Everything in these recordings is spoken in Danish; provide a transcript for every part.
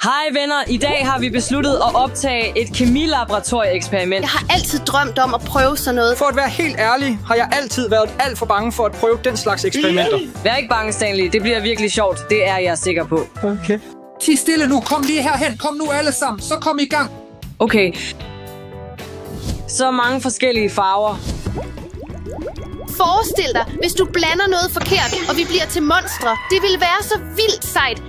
Hej venner, i dag har vi besluttet at optage et kemilaboratorieeksperiment. Jeg har altid drømt om at prøve sådan noget. For at være helt ærlig, har jeg altid været alt for bange for at prøve den slags eksperimenter. Vær ikke bange, Stanley. Det bliver virkelig sjovt. Det er jeg sikker på. Okay. Ti stille nu. Kom lige herhen. Kom nu alle sammen. Så kom i gang. Okay. Så mange forskellige farver. Forestil dig, hvis du blander noget forkert, og vi bliver til monstre. Det ville være så vildt sejt.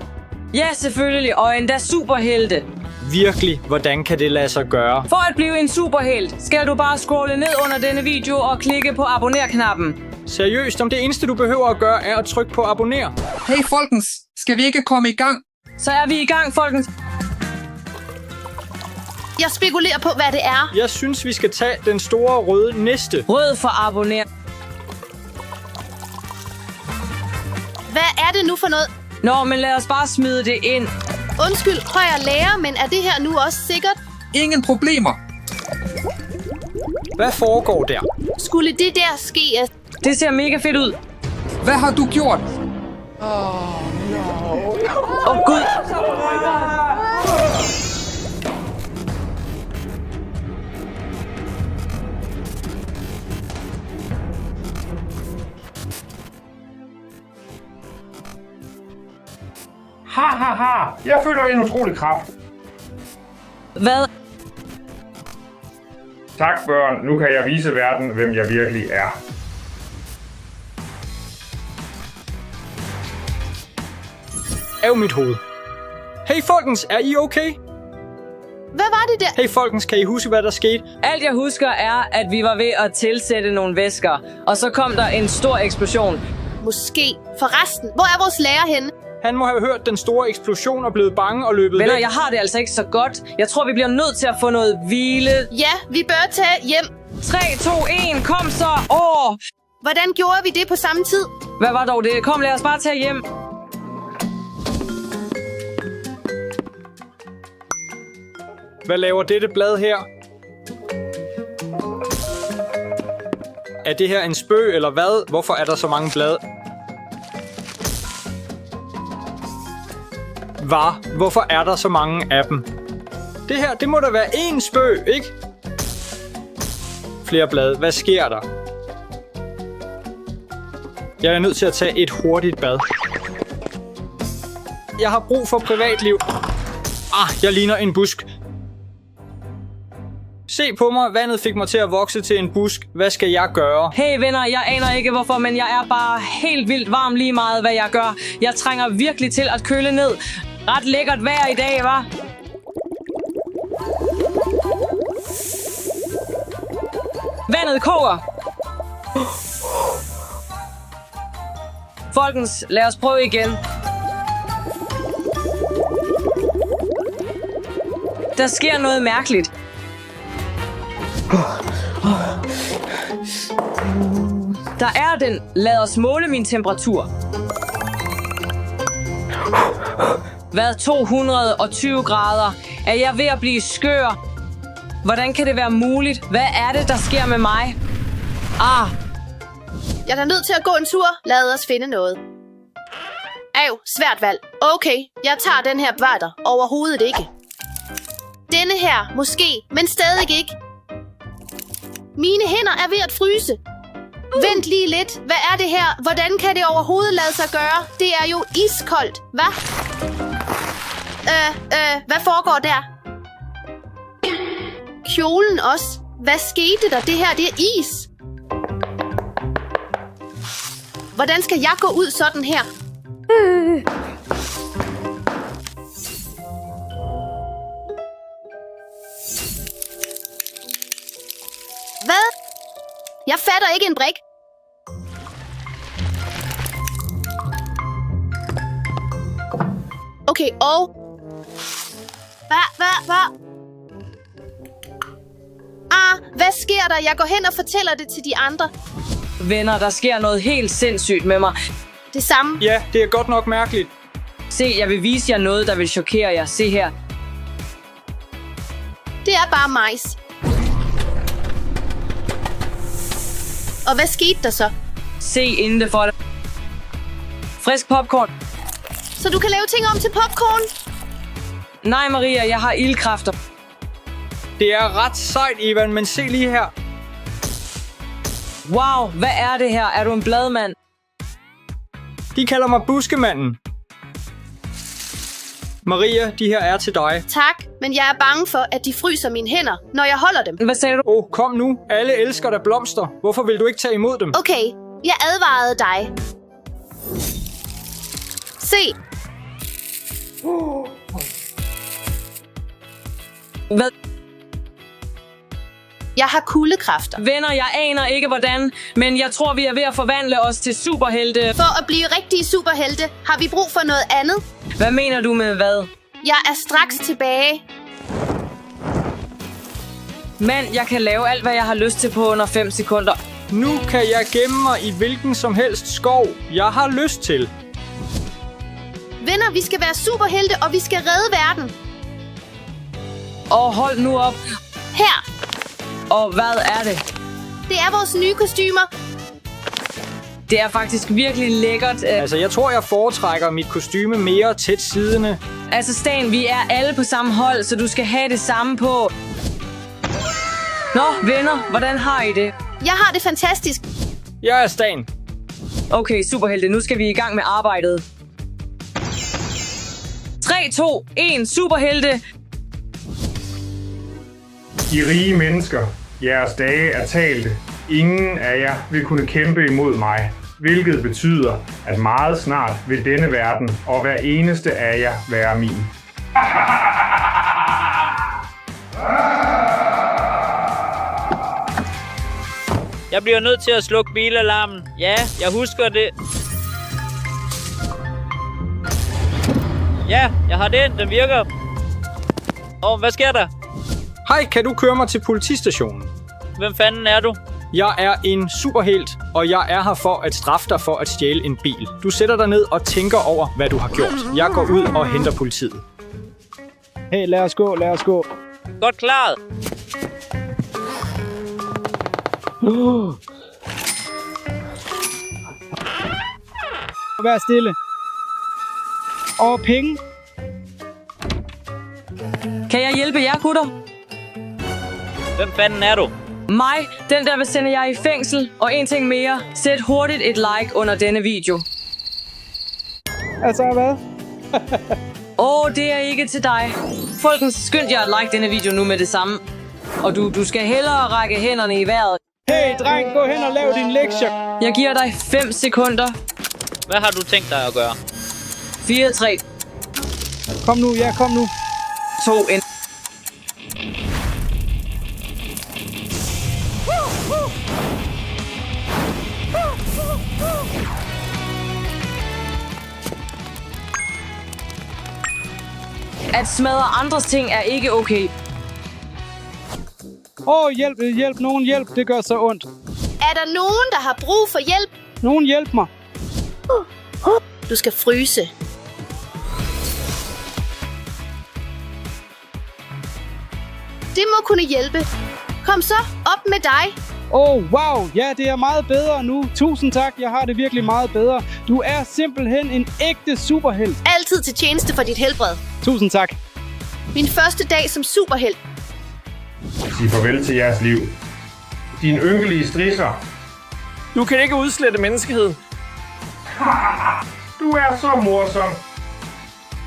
Ja, selvfølgelig. Og endda superhelte. Virkelig, hvordan kan det lade sig gøre? For at blive en superhelt, skal du bare scrolle ned under denne video og klikke på abonner-knappen. Seriøst, om det eneste du behøver at gøre er at trykke på abonner. Hey folkens, skal vi ikke komme i gang? Så er vi i gang, folkens. Jeg spekulerer på, hvad det er. Jeg synes, vi skal tage den store røde næste. Rød for abonner. Hvad er det nu for noget? Nå, men lad os bare smide det ind. Undskyld, højere lærer, men er det her nu også sikkert? Ingen problemer. Hvad foregår der? Skulle det der ske? Det ser mega fedt ud. Hvad har du gjort? Åh, Gud. Ha. Jeg føler en utrolig kraft. Hvad? Tak, børn. Nu kan jeg vise verden, hvem jeg virkelig er. Af mit hoved. Hey folkens, er I okay? Hvad var det der? Hey folkens, kan I huske, hvad der skete? Alt jeg husker er, at vi var ved at tilsætte nogle væsker. Og så kom der en stor eksplosion. Måske. Forresten, hvor er vores lærer henne? Han må have hørt den store eksplosion og blevet bange og løbet Venner, væk. jeg har det altså ikke så godt. Jeg tror, vi bliver nødt til at få noget hvile. Ja, vi bør tage hjem. 3, 2, 1, kom så! Åh! Hvordan gjorde vi det på samme tid? Hvad var dog det? Kom, lad os bare tage hjem. Hvad laver dette blad her? Er det her en spøg, eller hvad? Hvorfor er der så mange blade? Hvorfor er der så mange af dem? Det her, det må da være én spøg, ikke? Flere blade. Hvad sker der? Jeg er nødt til at tage et hurtigt bad. Jeg har brug for privatliv. Jeg ligner en busk. Se på mig, vandet fik mig til at vokse til en busk. Hvad skal jeg gøre? Hey venner, jeg aner ikke hvorfor, men jeg er bare helt vildt varm lige meget, hvad jeg gør. Jeg trænger virkelig til at køle ned. Ret lækkert vejr i dag, hva'? Vandet koger. Folkens, lad os prøve igen. Der sker noget mærkeligt. Der er den. Lad os måle min temperatur. Hvad 220 grader? Er jeg ved at blive skør? Hvordan kan det være muligt? Hvad er det, der sker med mig? Jeg er da nødt til at gå en tur. Lad os finde noget. Svært valg. Okay, jeg tager den her brætter. Overhovedet ikke. Denne her, måske, men stadig ikke. Mine hænder er ved at fryse. Vent lige lidt. Hvad er det her? Hvordan kan det overhovedet lade sig gøre? Det er jo iskoldt, hva? Hvad foregår der? Kjolen også. Hvad skete der? Det her, det er is. Hvordan skal jeg gå ud sådan her? Hvad? Jeg fatter ikke en brik. Okay, og... Hvad? Hvad sker der? Jeg går hen og fortæller det til de andre. Venner, der sker noget helt sindssygt med mig. Det samme. Ja, det er godt nok mærkeligt. Se, jeg vil vise jer noget, der vil chokere jer. Se her. Det er bare majs. Og hvad skete der så? Se inden det for dig. Frisk popcorn. Så du kan lave ting om til popcorn? Nej, Maria, jeg har ildkræfter. Det er ret sejt, Ivan, men se lige her. Wow, hvad er det her? Er du en bladmand? De kalder mig buskemanden. Maria, de her er til dig. Tak, men jeg er bange for, at de fryser mine hænder, når jeg holder dem. Hvad sagde du? Kom nu. Alle elsker da blomster. Hvorfor vil du ikke tage imod dem? Okay, jeg advarede dig. Se, Hvad? jeg har kuldekræfter. Venner, jeg aner ikke hvordan, men jeg tror, vi er ved at forvandle os til superhelte. For at blive rigtige superhelte, har vi brug for noget andet. Hvad mener du med hvad? Jeg er straks tilbage. Mand, jeg kan lave alt, hvad jeg har lyst til på under 5 sekunder. Nu kan jeg gemme mig i hvilken som helst skov, jeg har lyst til. Venner, vi skal være superhelte, og vi skal redde verden. Og hold nu op. Her, Og hvad er det? det er vores nye kostymer. Det er faktisk virkelig lækkert. Altså, jeg tror, jeg foretrækker mit kostyme mere tæt siddende. Altså, Stan, vi er alle på samme hold, så du skal have det samme på. Nå, venner, hvordan har I det? Jeg har det fantastisk. Jeg er Stan. Okay, superhelte, nu skal vi i gang med arbejdet. 3, 2, 1, superhelte. I rige mennesker, jeres dage er talte. Ingen af jer vil kunne kæmpe imod mig, hvilket betyder, at meget snart vil denne verden og hver eneste af jer være min. Jeg bliver nødt til at slukke bilalarmen. Ja, jeg husker det. Ja, jeg har den virker. Hvad sker der? Hej, kan du køre mig til politistationen? Hvem fanden er du? Jeg er en superhelt, og jeg er her for at straffe dig for at stjæle en bil. Du sætter dig ned og tænker over, hvad du har gjort. Jeg går ud og henter politiet. Hey, lad os gå. Godt klaret. Vær stille. Og penge. Kan jeg hjælpe jer, gutter? Hvem fanden er du? Mig, den der vil sende jer i fængsel. Og en ting mere. Sæt hurtigt et like under denne video. Altså, hvad? Det er ikke til dig. Folkens, skynd jer at like denne video nu med det samme. Og du skal hellere række hænderne i vejret. Hey, dreng, gå hen og lav din lektier. Jeg giver dig 5 sekunder. Hvad har du tænkt dig at gøre? 4, 3, Kom nu. 2, 1. At smadre andres ting er ikke okay. Hjælp, nogen hjælp. Det gør så ondt. Er der nogen, der har brug for hjælp? Nogen hjælp mig. Du skal fryse. Det må kunne hjælpe. Kom så, op med dig. Wow. Ja, det er meget bedre nu. Tusind tak. Jeg har det virkelig meget bedre. Du er simpelthen en ægte superhelt. Altid til tjeneste for dit helbred. Tusind tak. Min første dag som superhelt. Sig farvel til jeres liv. Din ynkelige strisser. Du kan ikke udslette menneskeheden. Du er så morsom.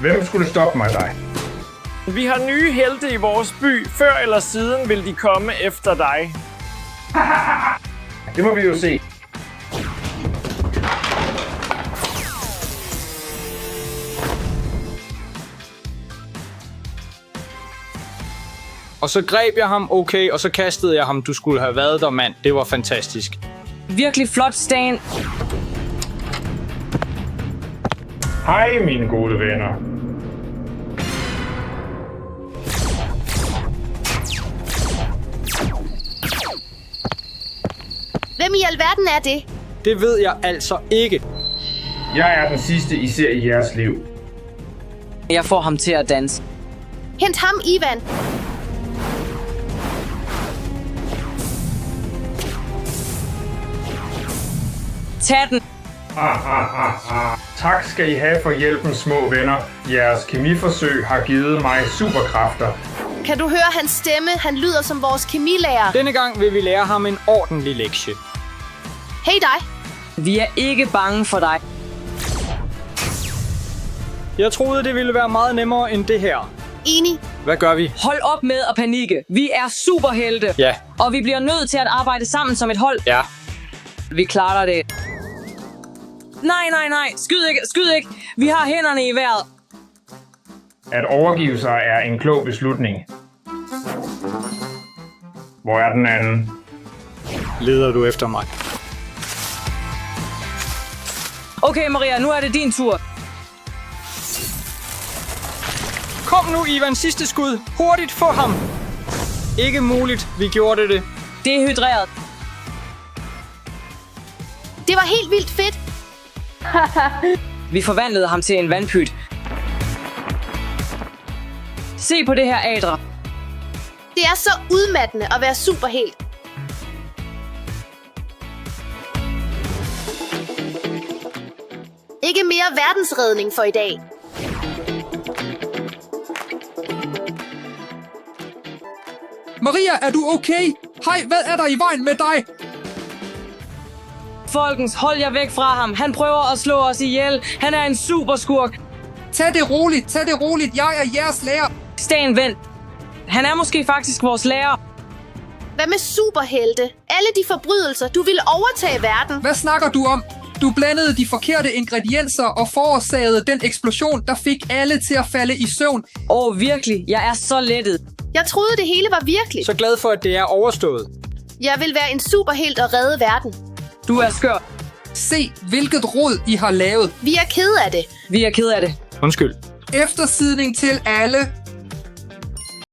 Hvem skulle stoppe mig, dig? Vi har nye helte i vores by. Før eller siden vil de komme efter dig. Det må vi jo se. Og så greb jeg ham, og så kastede jeg ham. Du skulle have været der, mand. Det var fantastisk. Virkelig flot, Stan. Hej, mine gode venner. Hvem i alverden er det? Det ved jeg altså ikke. Jeg er den sidste, I ser i jeres liv. Jeg får ham til at danse. Hent ham, Ivan. Tag den. Tak skal I have for hjælpen, små venner. Jeres kemiforsøg har givet mig superkræfter. Kan du høre hans stemme? Han lyder som vores kemilærer. Denne gang vil vi lære ham en ordentlig lektie. Hey dig. Vi er ikke bange for dig. Jeg troede, det ville være meget nemmere end det her. Enig. Hvad gør vi? Hold op med at panikke. Vi er superhelte. Ja. Og vi bliver nødt til at arbejde sammen som et hold. Ja. Vi klarer det. Nej. Skyd ikke. Vi har hænderne i vejret. At overgive sig er en klog beslutning. Hvor er den anden? Leder du efter mig? Okay, Maria, nu er det din tur. Kom nu, Ivan, sidste skud. Hurtigt, få ham. Ikke muligt. Vi gjorde det. Dehydreret. Det var helt vildt fedt. Vi forvandlede ham til en vandpyt. Se på det her, Adra. Det er så udmattende at være superhelt. Ikke mere verdensredning for i dag. Maria, er du okay? Hej, hvad er der i vejen med dig? Folkens, hold jer væk fra ham. Han prøver at slå os ihjel. Han er en superskurk. Tag det roligt. Jeg er jeres lærer. Stan, vent. Han er måske faktisk vores lærer. Hvad med superhelte? Alle de forbrydelser, du ville overtage verden. Hvad snakker du om? Du blandede de forkerte ingredienser og forårsagede den eksplosion, der fik alle til at falde i søvn. Virkelig. Jeg er så lettet. Jeg troede, det hele var virkeligt. Så glad for, at det er overstået. Jeg vil være en superhelt og redde verden. Du er skør. Se, hvilket rod I har lavet. Vi er kede af det. Vi er ked af det. Undskyld. Eftersidning til alle.